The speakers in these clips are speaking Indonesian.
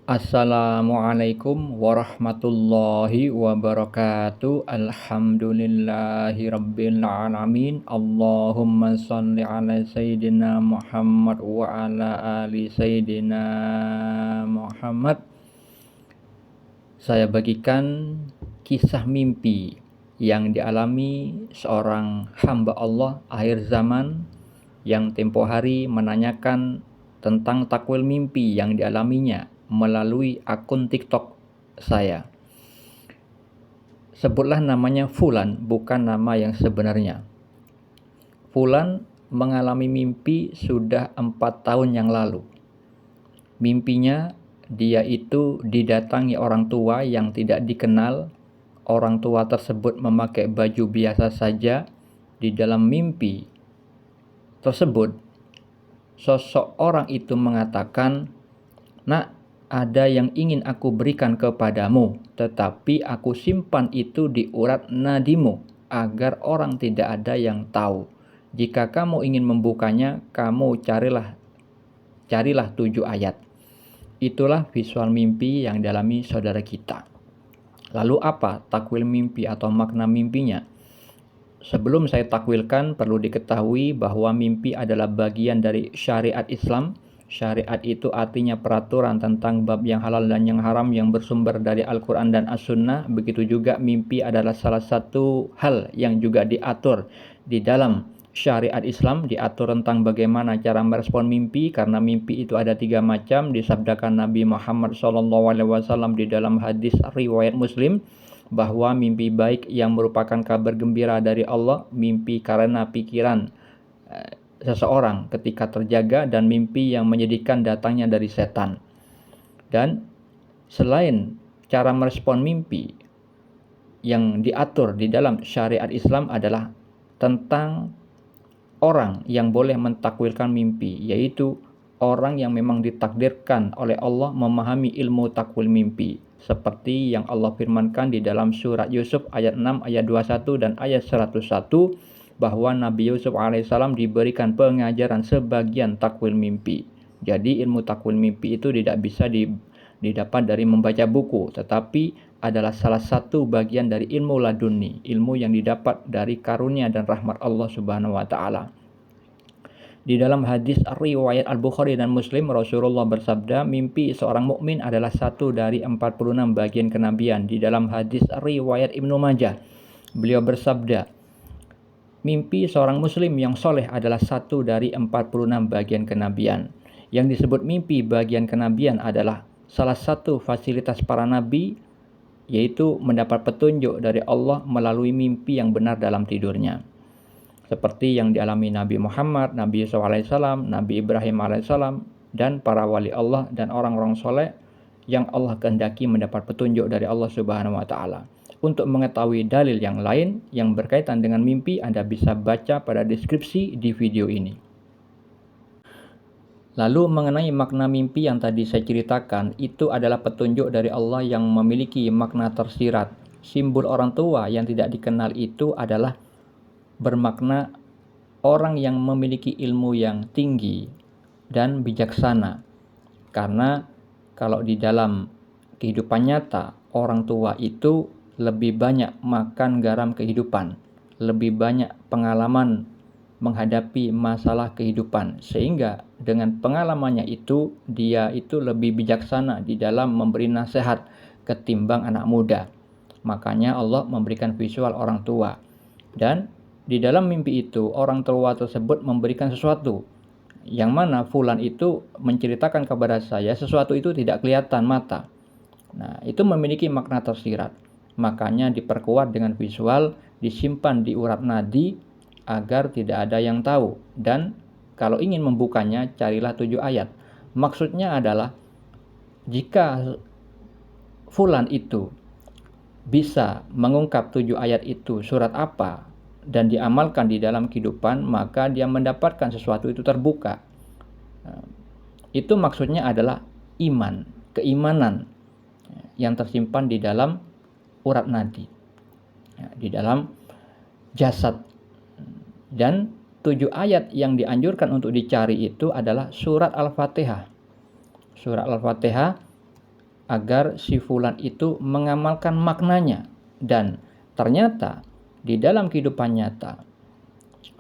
Assalamualaikum warahmatullahi wabarakatuh. Alhamdulillahi rabbil alamin. Allahumma salli ala sayyidina Muhammad wa ala ali sayyidina Muhammad. Saya bagikan kisah mimpi yang dialami seorang hamba Allah akhir zaman yang tempo hari menanyakan tentang takwil mimpi yang dialaminya melalui akun TikTok saya. Sebutlah namanya Fulan, bukan nama yang sebenarnya. Fulan mengalami mimpi sudah 4 tahun yang lalu. Mimpinya dia itu didatangi orang tua yang tidak dikenal. Orang tua tersebut memakai baju biasa saja. Di dalam mimpi tersebut, sosok orang itu mengatakan, "Nak, ada yang ingin aku berikan kepadamu, tetapi aku simpan itu di urat nadimu, agar orang tidak ada yang tahu. Jika kamu ingin membukanya, kamu carilah 7 ayat." Itulah visual mimpi yang dialami saudara kita. Lalu apa takwil mimpi atau makna mimpinya? Sebelum saya takwilkan, perlu diketahui bahwa mimpi adalah bagian dari syariat Islam. Syariat itu artinya peraturan tentang bab yang halal dan yang haram yang bersumber dari Al-Quran dan As-Sunnah. Begitu juga mimpi adalah salah satu hal yang juga diatur di dalam syariat Islam. Diatur tentang bagaimana cara merespon mimpi, karena mimpi itu ada 3 macam. Disabdakan Nabi Muhammad SAW di dalam hadis riwayat Muslim, bahwa mimpi baik yang merupakan kabar gembira dari Allah, mimpi karena pikiran seseorang ketika terjaga, dan mimpi yang menyedihkan datangnya dari setan. Dan selain cara merespon mimpi yang diatur di dalam syariat Islam adalah tentang orang yang boleh mentakwilkan mimpi, yaitu orang yang memang ditakdirkan oleh Allah memahami ilmu takwil mimpi, seperti yang Allah firmankan di dalam surat Yusuf ayat 6, ayat 21 dan ayat 101, bahwa Nabi Yusuf alaihissalam diberikan pengajaran sebagian takwil mimpi. Jadi ilmu takwil mimpi itu tidak bisa didapat dari membaca buku, tetapi adalah salah satu bagian dari ilmu laduni, ilmu yang didapat dari karunia dan rahmat Allah Subhanahu wa taala. Di dalam hadis riwayat Al-Bukhari dan Muslim, Rasulullah bersabda, mimpi seorang mukmin adalah satu dari 46 bagian kenabian. Di dalam hadis riwayat Ibnu Majah, beliau bersabda, mimpi seorang muslim yang soleh adalah satu dari 46 bagian kenabian. Yang disebut mimpi bagian kenabian adalah salah satu fasilitas para nabi, yaitu mendapat petunjuk dari Allah melalui mimpi yang benar dalam tidurnya. Seperti yang dialami Nabi Muhammad, Nabi Yusuf alaihissalam, Nabi Ibrahim alaihissalam, dan para wali Allah dan orang-orang soleh yang Allah kehendaki mendapat petunjuk dari Allah Subhanahu wa taala. Untuk mengetahui dalil yang lain yang berkaitan dengan mimpi, Anda bisa baca pada deskripsi di video ini. Lalu mengenai makna mimpi yang tadi saya ceritakan, itu adalah petunjuk dari Allah yang memiliki makna tersirat. Simbol orang tua yang tidak dikenal itu adalah bermakna orang yang memiliki ilmu yang tinggi dan bijaksana. Karena kalau di dalam kehidupan nyata, orang tua itu lebih banyak makan garam kehidupan, lebih banyak pengalaman menghadapi masalah kehidupan, sehingga dengan pengalamannya itu dia itu lebih bijaksana di dalam memberi nasihat ketimbang anak muda. Makanya Allah memberikan visual orang tua, dan di dalam mimpi itu orang tua tersebut memberikan sesuatu yang mana fulan itu menceritakan kepada saya sesuatu itu tidak kelihatan mata. Nah, itu memiliki makna tersirat. Makanya diperkuat dengan visual, disimpan di urat nadi agar tidak ada yang tahu. Dan kalau ingin membukanya, carilah 7 ayat. Maksudnya adalah jika fulan itu bisa mengungkap 7 ayat itu surat apa dan diamalkan di dalam kehidupan, maka dia mendapatkan sesuatu itu terbuka. Itu maksudnya adalah iman, keimanan yang tersimpan di dalam urat nadi, di dalam jasad. Dan 7 ayat yang dianjurkan untuk dicari itu adalah surat Al-Fatihah. Surat Al-Fatihah agar si fulan itu mengamalkan maknanya. Dan ternyata di dalam kehidupan nyata,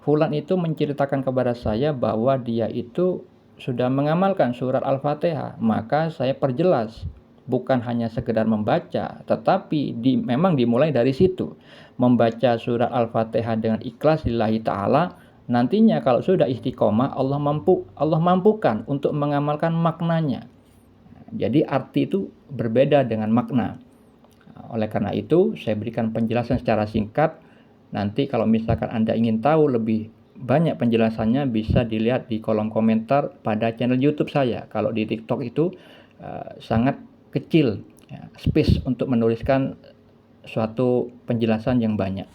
fulan itu menceritakan kepada saya bahwa dia itu sudah mengamalkan surat Al-Fatihah. Maka saya perjelas, bukan hanya sekedar membaca, tetapi memang dimulai dari situ. Membaca surat Al-Fatihah dengan ikhlas lillahi ta'ala, nantinya kalau sudah istiqomah, Allah mampukan untuk mengamalkan maknanya. Jadi arti itu berbeda dengan makna. Oleh karena itu, saya berikan penjelasan secara singkat. Nanti kalau misalkan Anda ingin tahu lebih banyak penjelasannya, bisa dilihat di kolom komentar pada channel YouTube saya. Kalau di TikTok itu sangat kecil ya, space untuk menuliskan suatu penjelasan yang banyak.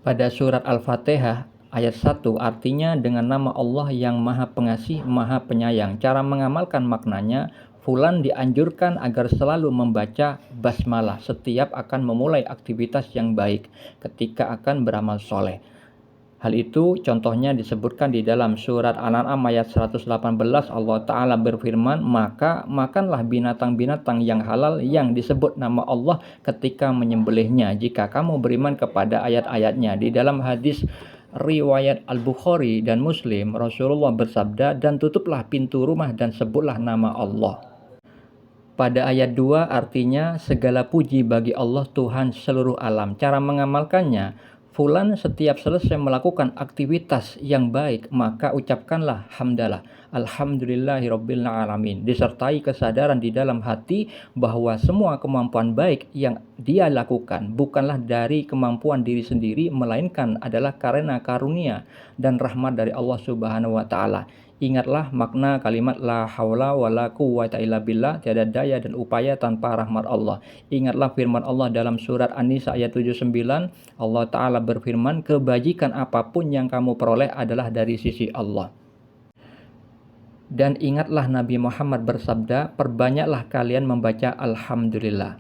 Pada surat Al-Fatihah ayat 1 artinya dengan nama Allah yang Maha Pengasih, Maha Penyayang. Cara mengamalkan maknanya, fulan dianjurkan agar selalu membaca basmalah setiap akan memulai aktivitas yang baik ketika akan beramal soleh. Hal itu contohnya disebutkan di dalam surat Al-An'am ayat 118. Allah Ta'ala berfirman, maka makanlah binatang-binatang yang halal yang disebut nama Allah ketika menyembelihnya, jika kamu beriman kepada ayat-ayatnya. Di dalam hadis riwayat Al-Bukhari dan Muslim, Rasulullah bersabda, dan tutuplah pintu rumah dan sebutlah nama Allah. Pada ayat 2 artinya segala puji bagi Allah Tuhan seluruh alam. Cara mengamalkannya, fulan setiap selesai melakukan aktivitas yang baik, maka ucapkanlah hamdalah, alhamdulillahirabbil alamin, disertai kesadaran di dalam hati bahwa semua kemampuan baik yang dia lakukan bukanlah dari kemampuan diri sendiri, melainkan adalah karena karunia dan rahmat dari Allah Subhanahu wa taala. Ingatlah makna kalimat la haula wala quwwata illa billah, tiada daya dan upaya tanpa rahmat Allah. Ingatlah firman Allah dalam surat An-Nisa ayat 79. Allah Ta'ala berfirman, kebajikan apapun yang kamu peroleh adalah dari sisi Allah. Dan ingatlah Nabi Muhammad bersabda, perbanyaklah kalian membaca Alhamdulillah.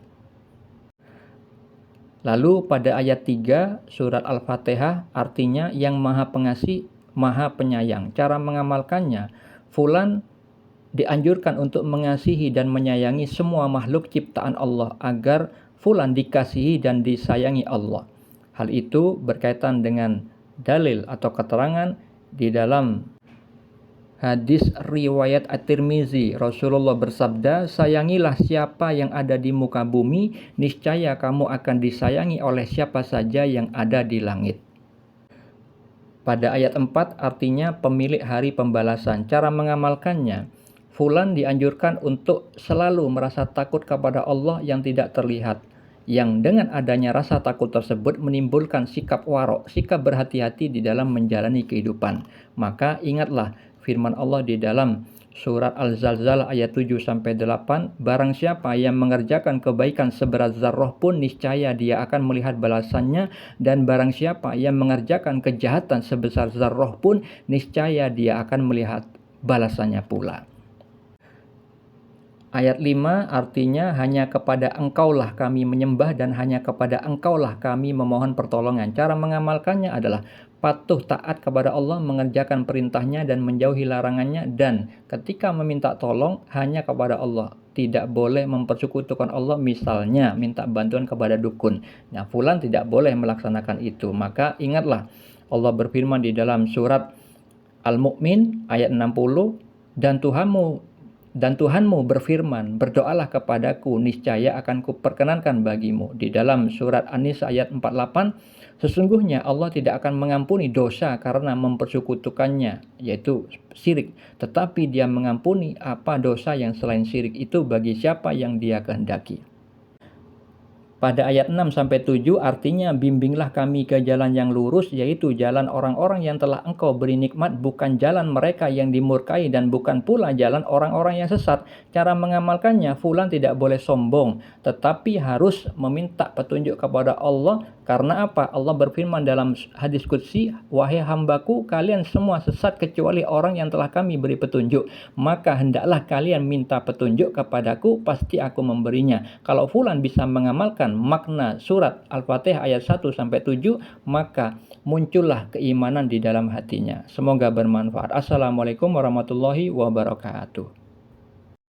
Lalu pada ayat 3 surat Al-Fatihah artinya yang Maha Pengasih, Maha Penyayang. Cara mengamalkannya, fulan dianjurkan untuk mengasihi dan menyayangi semua makhluk ciptaan Allah agar fulan dikasihi dan disayangi Allah. Hal itu berkaitan dengan dalil atau keterangan di dalam hadis riwayat At-Tirmizi. Rasulullah bersabda, sayangilah siapa yang ada di muka bumi, niscaya kamu akan disayangi oleh siapa saja yang ada di langit. Pada ayat 4 artinya pemilik hari pembalasan. Cara mengamalkannya, fulan dianjurkan untuk selalu merasa takut kepada Allah yang tidak terlihat, yang dengan adanya rasa takut tersebut menimbulkan sikap warok, sikap berhati-hati di dalam menjalani kehidupan. Maka ingatlah firman Allah di dalam surat Al-Zalzalah ayat 7-8, barang siapa yang mengerjakan kebaikan seberat zarrah pun niscaya dia akan melihat balasannya, dan barang siapa yang mengerjakan kejahatan sebesar zarrah pun niscaya dia akan melihat balasannya pula. Ayat 5 artinya hanya kepada Engkaulah kami menyembah dan hanya kepada Engkaulah kami memohon pertolongan. Cara mengamalkannya adalah patuh taat kepada Allah, mengerjakan perintahnya dan menjauhi larangannya, dan ketika meminta tolong hanya kepada Allah. Tidak boleh mempersekutukan Allah, misalnya minta bantuan kepada dukun. Nah, fulan tidak boleh melaksanakan itu. Maka ingatlah Allah berfirman di dalam surat Al-Mu'min ayat 60, dan Tuhanmu berfirman, berdoalah kepadaku, niscaya akan kuperkenankan bagimu. Di dalam surat An-Nisa ayat 48, sesungguhnya Allah tidak akan mengampuni dosa karena mempersekutukannya, yaitu syirik. Tetapi dia mengampuni apa dosa yang selain syirik itu bagi siapa yang dia kehendaki. Pada ayat 6-7 artinya bimbinglah kami ke jalan yang lurus, yaitu jalan orang-orang yang telah Engkau beri nikmat, bukan jalan mereka yang dimurkai dan bukan pula jalan orang-orang yang sesat. Cara mengamalkannya, fulan tidak boleh sombong, tetapi harus meminta petunjuk kepada Allah. Karena apa? Allah berfirman dalam hadis qudsi, wahai hambaku, kalian semua sesat kecuali orang yang telah kami beri petunjuk. Maka hendaklah kalian minta petunjuk kepadaku, pasti aku memberinya. Kalau fulan bisa mengamalkan makna surat Al-Fatihah ayat 1-7, maka muncullah keimanan di dalam hatinya. Semoga bermanfaat. Assalamualaikum warahmatullahi wabarakatuh.